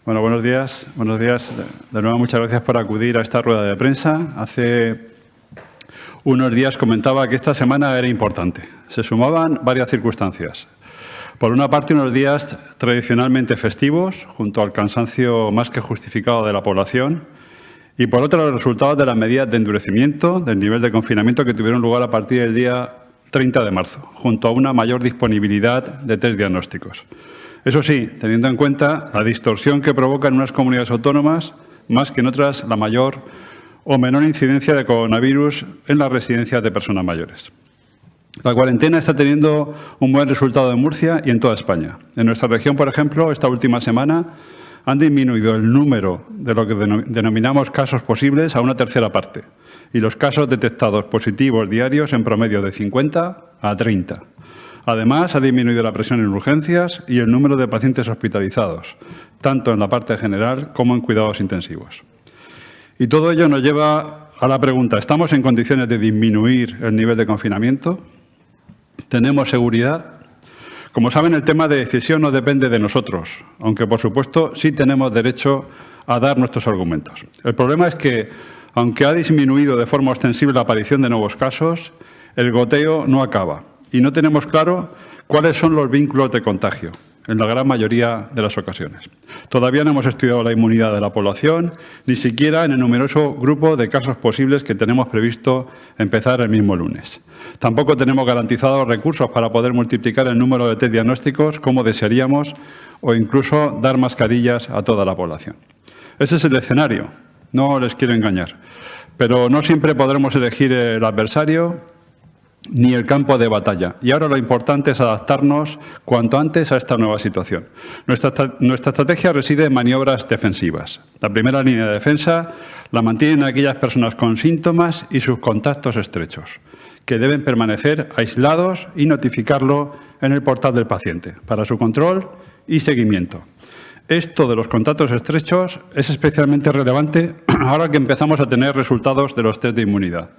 Bueno, buenos días. Buenos días. De nuevo, muchas gracias por acudir a esta rueda de prensa. Hace unos días comentaba que esta semana era importante. Se sumaban varias circunstancias. Por una parte, unos días tradicionalmente festivos, junto al cansancio más que justificado de la población, y por otra, los resultados de las medidas de endurecimiento del nivel de confinamiento que tuvieron lugar a partir del día 30 de marzo, junto a una mayor disponibilidad de test diagnósticos. Eso sí, teniendo en cuenta la distorsión que provoca en unas comunidades autónomas, más que en otras, la mayor o menor incidencia de coronavirus en las residencias de personas mayores. La cuarentena está teniendo un buen resultado en Murcia y en toda España. En nuestra región, por ejemplo, esta última semana han disminuido el número de lo que denominamos casos posibles a una tercera parte y los casos detectados positivos diarios en promedio de 50 a 30. Además, ha disminuido la presión en urgencias y el número de pacientes hospitalizados, tanto en la parte general como en cuidados intensivos. Y todo ello nos lleva a la pregunta, ¿estamos en condiciones de disminuir el nivel de confinamiento? ¿Tenemos seguridad? Como saben, el tema de decisión no depende de nosotros, aunque, por supuesto, sí tenemos derecho a dar nuestros argumentos. El problema es que, aunque ha disminuido de forma ostensible la aparición de nuevos casos, el goteo no acaba. Y no tenemos claro cuáles son los vínculos de contagio, en la gran mayoría de las ocasiones. Todavía no hemos estudiado la inmunidad de la población, ni siquiera en el numeroso grupo de casos posibles que tenemos previsto empezar el mismo lunes. Tampoco tenemos garantizados recursos para poder multiplicar el número de test diagnósticos como desearíamos o incluso dar mascarillas a toda la población. Ese es el escenario, no les quiero engañar, pero no siempre podremos elegir el adversario ni el campo de batalla. Y ahora lo importante es adaptarnos cuanto antes a esta nueva situación. Nuestra estrategia reside en maniobras defensivas. La primera línea de defensa la mantienen aquellas personas con síntomas y sus contactos estrechos, que deben permanecer aislados y notificarlo en el portal del paciente para su control y seguimiento. Esto de los contactos estrechos es especialmente relevante ahora que empezamos a tener resultados de los test de inmunidad.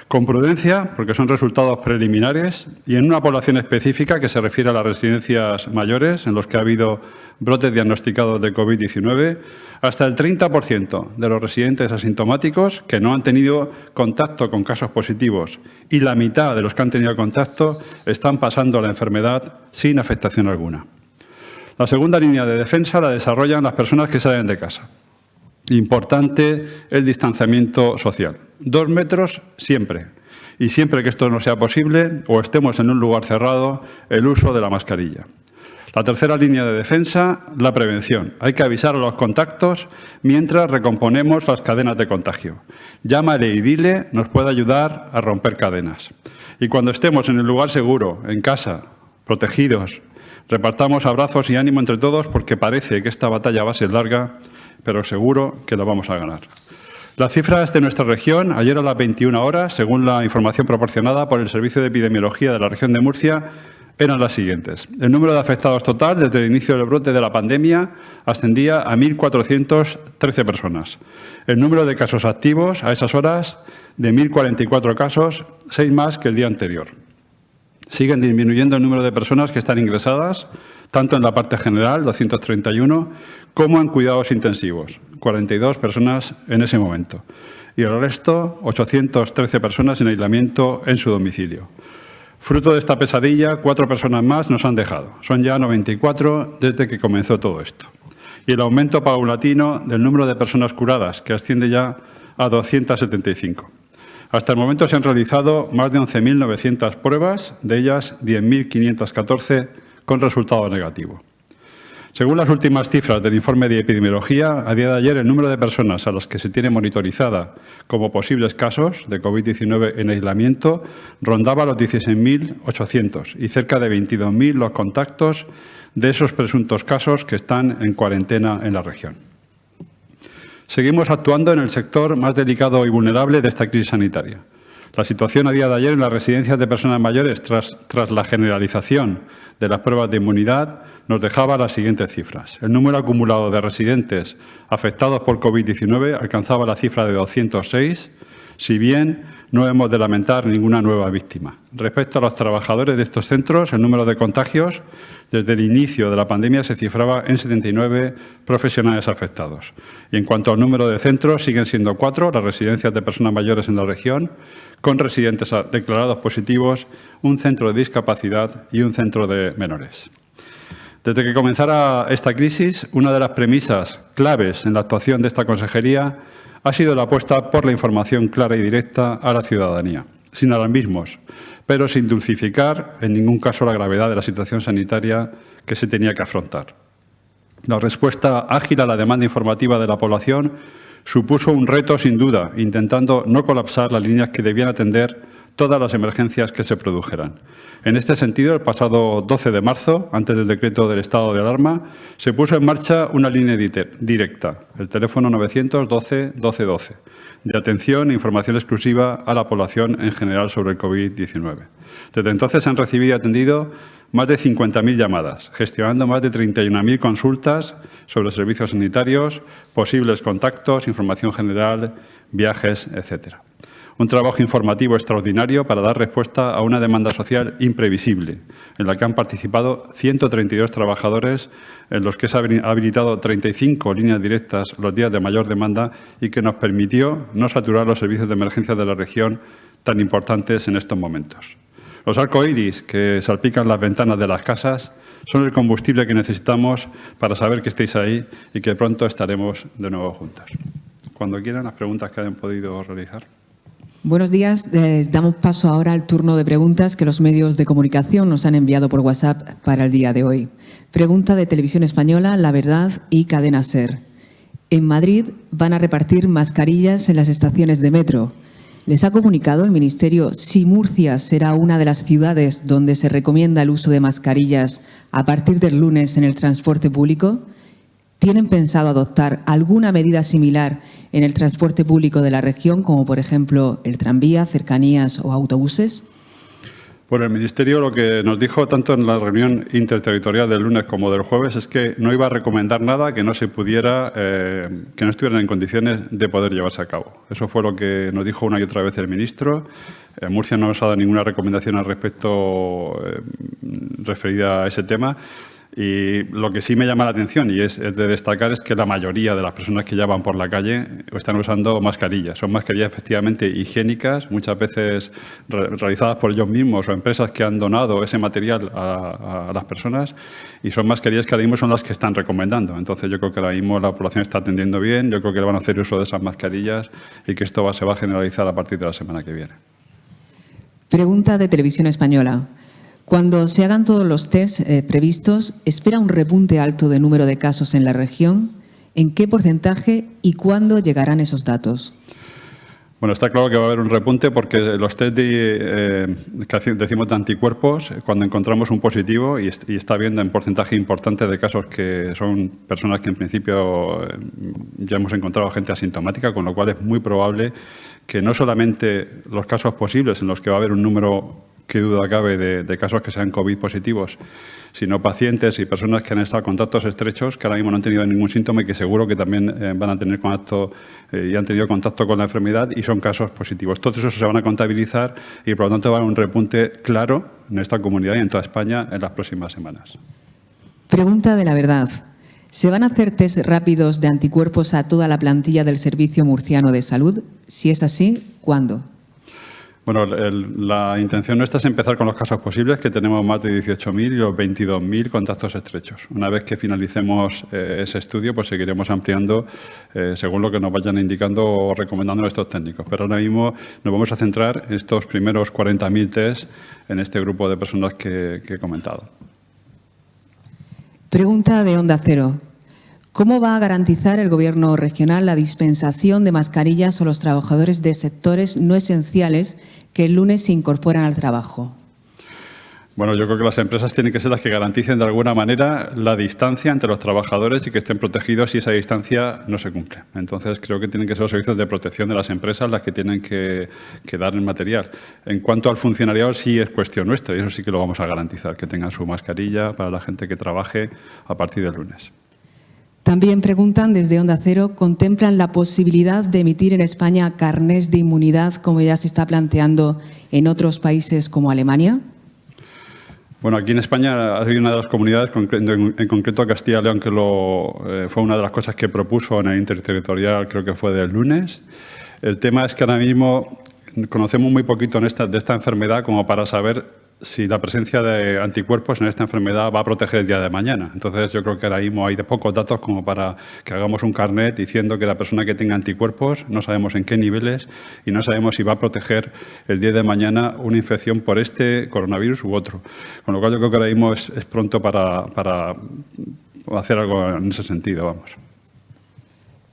Con prudencia, porque son resultados preliminares, y en una población específica que se refiere a las residencias mayores, en los que ha habido brotes diagnosticados de COVID-19, hasta el 30% de los residentes asintomáticos que no han tenido contacto con casos positivos y la mitad de los que han tenido contacto están pasando la enfermedad sin afectación alguna. La segunda línea de defensa la desarrollan las personas que salen de casa. Importante el distanciamiento social. 2 metros siempre. Y siempre que esto no sea posible o estemos en un lugar cerrado, el uso de la mascarilla. La tercera línea de defensa, la prevención. Hay que avisar a los contactos mientras recomponemos las cadenas de contagio. Llámale y dile nos puede ayudar a romper cadenas. Y cuando estemos en el lugar seguro, en casa, protegidos, repartamos abrazos y ánimo entre todos porque parece que esta batalla va a ser larga, pero seguro que la vamos a ganar. Las cifras de nuestra región, ayer a las 21 horas, según la información proporcionada por el Servicio de Epidemiología de la región de Murcia, eran las siguientes. El número de afectados total desde el inicio del brote de la pandemia ascendía a 1.413 personas. El número de casos activos a esas horas, de 1.044 casos, 6 más que el día anterior. Siguen disminuyendo el número de personas que están ingresadas, tanto en la parte general, 231, como en cuidados intensivos, 42 personas en ese momento. Y el resto, 813 personas en aislamiento en su domicilio. Fruto de esta pesadilla, 4 personas más nos han dejado. Son ya 94 desde que comenzó todo esto. Y el aumento paulatino del número de personas curadas, que asciende ya a 275. Hasta el momento se han realizado más de 11.900 pruebas, de ellas 10.514 con resultado negativo. Según las últimas cifras del informe de epidemiología, a día de ayer el número de personas a las que se tiene monitorizada como posibles casos de COVID-19 en aislamiento rondaba los 16.800 y cerca de 22.000 los contactos de esos presuntos casos que están en cuarentena en la región. Seguimos actuando en el sector más delicado y vulnerable de esta crisis sanitaria. La situación a día de ayer en las residencias de personas mayores tras la generalización de las pruebas de inmunidad nos dejaba las siguientes cifras. El número acumulado de residentes afectados por COVID-19 alcanzaba la cifra de 206, si bien no hemos de lamentar ninguna nueva víctima. Respecto a los trabajadores de estos centros, el número de contagios desde el inicio de la pandemia se cifraba en 79 profesionales afectados. Y en cuanto al número de centros, siguen siendo 4 las residencias de personas mayores en la región, con residentes declarados positivos, un centro de discapacidad y un centro de menores. Desde que comenzara esta crisis, una de las premisas claves en la actuación de esta consejería ha sido la apuesta por la información clara y directa a la ciudadanía, sin alarmismos, pero sin dulcificar en ningún caso la gravedad de la situación sanitaria que se tenía que afrontar. La respuesta ágil a la demanda informativa de la población supuso un reto sin duda, intentando no colapsar las líneas que debían atender todas las emergencias que se produjeran. En este sentido, el pasado 12 de marzo, antes del decreto del estado de alarma, se puso en marcha una línea directa, el teléfono 912 1212, de atención e información exclusiva a la población en general sobre el COVID-19. Desde entonces se han recibido y atendido más de 50.000 llamadas, gestionando más de 31.000 consultas sobre servicios sanitarios, posibles contactos, información general, viajes, etcétera. Un trabajo informativo extraordinario para dar respuesta a una demanda social imprevisible, en la que han participado 132 trabajadores, en los que se han habilitado 35 líneas directas los días de mayor demanda y que nos permitió no saturar los servicios de emergencia de la región tan importantes en estos momentos. Los arcoíris que salpican las ventanas de las casas son el combustible que necesitamos para saber que estéis ahí y que pronto estaremos de nuevo juntos. Cuando quieran, las preguntas que hayan podido realizar. Buenos días. Damos paso ahora al turno de preguntas que los medios de comunicación nos han enviado por WhatsApp para el día de hoy. Pregunta de Televisión Española, La Verdad y Cadena SER. En Madrid van a repartir mascarillas en las estaciones de metro. ¿Les ha comunicado el Ministerio si Murcia será una de las ciudades donde se recomienda el uso de mascarillas a partir del lunes en el transporte público? ¿Tienen pensado adoptar alguna medida similar en el transporte público de la región, como por ejemplo el tranvía, cercanías o autobuses? Bueno, el Ministerio lo que nos dijo tanto en la reunión interterritorial del lunes como del jueves es que no iba a recomendar nada que no se pudiera, que no estuvieran en condiciones de poder llevarse a cabo. Eso fue lo que nos dijo una y otra vez el ministro. Murcia no nos ha dado ninguna recomendación al respecto referida a ese tema. Y lo que sí me llama la atención y es de destacar es que la mayoría de las personas que ya van por la calle están usando mascarillas. Son mascarillas efectivamente higiénicas, muchas veces realizadas por ellos mismos o empresas que han donado ese material a las personas, y son mascarillas que ahora mismo son las que están recomendando. Entonces yo creo que ahora mismo la población está atendiendo bien, yo creo que van a hacer uso de esas mascarillas y que esto se va a generalizar a partir de la semana que viene. Pregunta de Televisión Española. Cuando se hagan todos los test previstos, ¿espera un repunte alto de número de casos en la región? ¿En qué porcentaje y cuándo llegarán esos datos? Bueno, está claro que va a haber un repunte porque los test que decimos de anticuerpos, cuando encontramos un positivo y está habiendo en porcentaje importante de casos que son personas que en principio ya hemos encontrado gente asintomática, con lo cual es muy probable que no solamente los casos posibles en los que va a haber un número qué duda cabe de casos que sean COVID positivos, sino pacientes y personas que han estado en contactos estrechos, que ahora mismo no han tenido ningún síntoma y que seguro que también van a tener contacto y han tenido contacto con la enfermedad y son casos positivos. Todos esos se van a contabilizar y por lo tanto va a haber un repunte claro en esta comunidad y en toda España en las próximas semanas. Pregunta de La Verdad. ¿Se van a hacer test rápidos de anticuerpos a toda la plantilla del Servicio Murciano de Salud? Si es así, ¿cuándo? Bueno, la intención nuestra es empezar con los casos posibles, que tenemos más de 18.000 y los 22.000 contactos estrechos. Una vez que finalicemos ese estudio, pues seguiremos ampliando según lo que nos vayan indicando o recomendando estos técnicos. Pero ahora mismo nos vamos a centrar en estos primeros 40.000 test en este grupo de personas que he comentado. Pregunta de Onda Cero. ¿Cómo va a garantizar el Gobierno regional la dispensación de mascarillas a los trabajadores de sectores no esenciales que el lunes se incorporan al trabajo? Bueno, yo creo que las empresas tienen que ser las que garanticen de alguna manera la distancia entre los trabajadores y que estén protegidos si esa distancia no se cumple. Entonces, creo que tienen que ser los servicios de protección de las empresas las que tienen que dar el material. En cuanto al funcionariado, sí es cuestión nuestra y eso sí que lo vamos a garantizar, que tengan su mascarilla para la gente que trabaje a partir del lunes. También preguntan desde Onda Cero, ¿contemplan la posibilidad de emitir en España carnés de inmunidad como ya se está planteando en otros países como Alemania? Bueno, aquí en España ha habido una de las comunidades, en concreto Castilla y León, que fue una de las cosas que propuso en el interterritorial, creo que fue del lunes. El tema es que ahora mismo conocemos muy poquito de esta enfermedad como para saber si la presencia de anticuerpos en esta enfermedad va a proteger el día de mañana. Entonces, yo creo que ahora mismo hay de pocos datos como para que hagamos un carnet diciendo que la persona que tenga anticuerpos, no sabemos en qué niveles y no sabemos si va a proteger el día de mañana una infección por este coronavirus u otro. Con lo cual, yo creo que ahora mismo es pronto para hacer algo en ese sentido, vamos.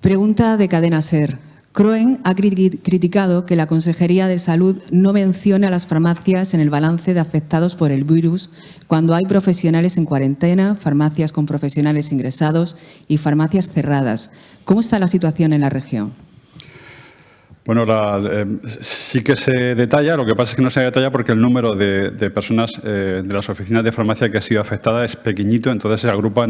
Pregunta de Cadena SER. Croen ha criticado que la Consejería de Salud no mencione a las farmacias en el balance de afectados por el virus cuando hay profesionales en cuarentena, farmacias con profesionales ingresados y farmacias cerradas. ¿Cómo está la situación en la región? Bueno, sí que se detalla, lo que pasa es que no se detalla porque el número de personas de las oficinas de farmacia que ha sido afectada es pequeñito, entonces se agrupan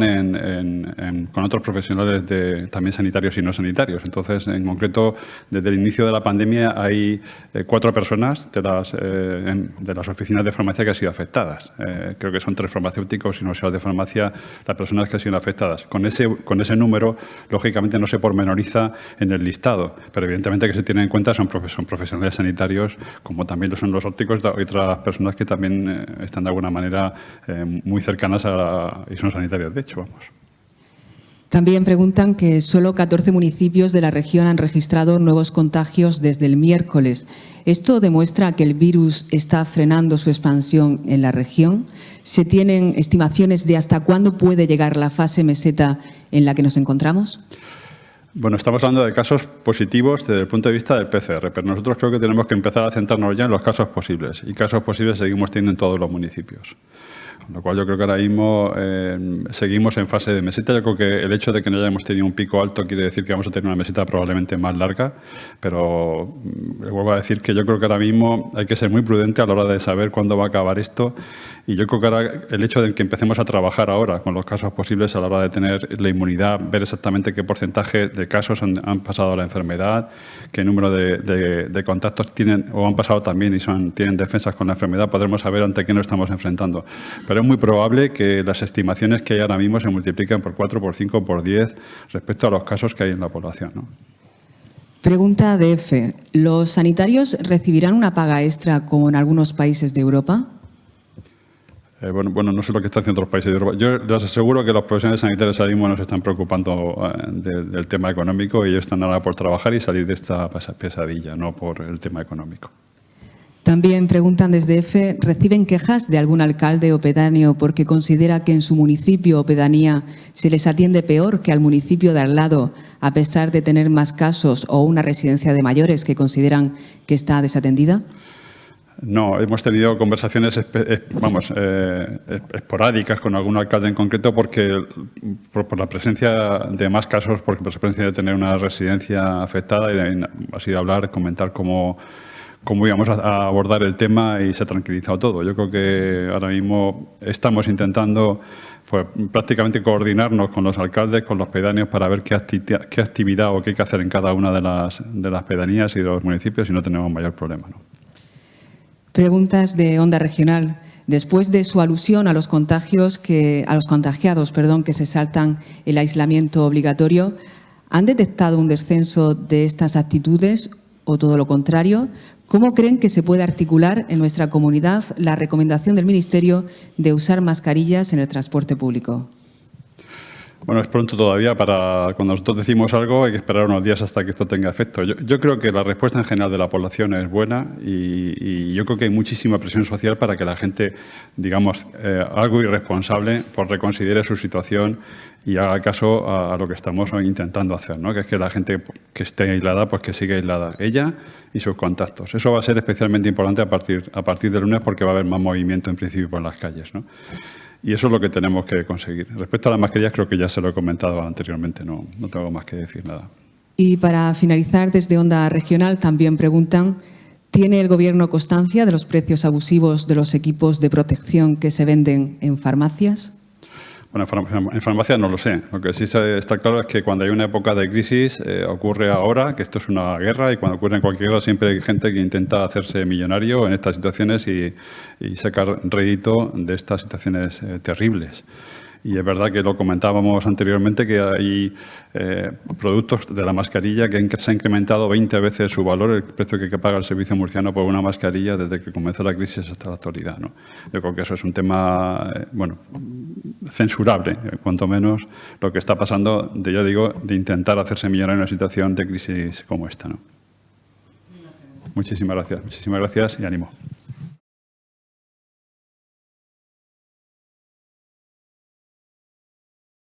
con otros profesionales también sanitarios y no sanitarios. Entonces, en concreto, desde el inicio de la pandemia hay 4 personas de las oficinas de farmacia que han sido afectadas. Creo que son 3 farmacéuticos y no sé de farmacia las personas que han sido afectadas. Con ese número, lógicamente, no se pormenoriza en el listado, pero evidentemente que se tiene en cuenta son profesionales sanitarios, como también lo son los ópticos y otras personas que también están de alguna manera muy cercanas y son sanitarios, de hecho, vamos. También preguntan que solo 14 municipios de la región han registrado nuevos contagios desde el miércoles. ¿Esto demuestra que el virus está frenando su expansión en la región? ¿Se tienen estimaciones de hasta cuándo puede llegar la fase meseta en la que nos encontramos? Bueno, estamos hablando de casos positivos desde el punto de vista del PCR, pero nosotros creo que tenemos que empezar a centrarnos ya en los casos posibles, y casos posibles seguimos teniendo en todos los municipios. Con lo cual yo creo que ahora mismo seguimos en fase de meseta. Yo creo que el hecho de que no hayamos tenido un pico alto quiere decir que vamos a tener una meseta probablemente más larga, pero vuelvo a decir que yo creo que ahora mismo hay que ser muy prudente a la hora de saber cuándo va a acabar esto, y yo creo que ahora el hecho de que empecemos a trabajar ahora con los casos posibles a la hora de tener la inmunidad, ver exactamente qué porcentaje de casos han pasado a la enfermedad, qué número de contactos tienen o han pasado también y tienen defensas con la enfermedad, podremos saber ante qué nos estamos enfrentando. Pero es muy probable que las estimaciones que hay ahora mismo se multipliquen por 4, por 5, por 10 respecto a los casos que hay en la población, ¿no? Pregunta de F. ¿Los sanitarios recibirán una paga extra como en algunos países de Europa? Bueno, no sé lo que está haciendo otros países de Europa. Yo les aseguro que los profesionales sanitarios ahora mismo no se están preocupando del tema económico, y ellos están ahora por trabajar y salir de esta pesadilla, no por el tema económico. También preguntan desde F, ¿reciben quejas de algún alcalde o pedáneo porque considera que en su municipio o pedanía se les atiende peor que al municipio de al lado, a pesar de tener más casos o una residencia de mayores que consideran que está desatendida? No, hemos tenido conversaciones esporádicas con algún alcalde en concreto porque por la presencia de más casos, por la presencia de tener una residencia afectada, y ha sido hablar, comentar cómo íbamos a abordar el tema, y se ha tranquilizado todo. Yo creo que ahora mismo estamos intentando prácticamente coordinarnos con los alcaldes, con los pedáneos, para ver qué actividad o qué hay que hacer en cada una de las pedanías y de los municipios, y no tenemos mayor problema, ¿no? Preguntas de Onda Regional. Después de su alusión a los contagiados que se saltan el aislamiento obligatorio, ¿han detectado un descenso de estas actitudes o todo lo contrario? ¿Cómo creen que se puede articular en nuestra comunidad la recomendación del Ministerio de usar mascarillas en el transporte público? Bueno, es pronto todavía cuando nosotros decimos algo hay que esperar unos días hasta que esto tenga efecto. Yo creo que la respuesta en general de la población es buena, y yo creo que hay muchísima presión social para que la gente, digamos, algo irresponsable, reconsidere su situación y haga caso a lo que estamos intentando hacer, ¿no? Que es que la gente que esté aislada, pues que siga aislada, ella y sus contactos. Eso va a ser especialmente importante a partir del lunes, porque va a haber más movimiento en principio por las calles, ¿no? Y eso es lo que tenemos que conseguir. Respecto a las mascarillas, creo que ya se lo he comentado anteriormente, no tengo más que decir nada. Y para finalizar, desde Onda Regional también preguntan, ¿tiene el Gobierno constancia de los precios abusivos de los equipos de protección que se venden en farmacias? Bueno, en farmacia no lo sé. Lo que sí está claro es que cuando hay una época de crisis, ocurre ahora, que esto es una guerra, y cuando ocurre en cualquier guerra siempre hay gente que intenta hacerse millonario en estas situaciones y sacar rédito de estas situaciones terribles. Y es verdad que lo comentábamos anteriormente, que hay productos de la mascarilla que se ha incrementado 20 veces su valor, el precio que paga el Servicio Murciano por una mascarilla desde que comenzó la crisis hasta la actualidad, ¿no? Yo creo que eso es un tema, bueno, censurable, cuanto menos lo que está pasando, yo digo, de intentar hacerse millonario en una situación de crisis como esta, ¿no? Muchísimas gracias y ánimo.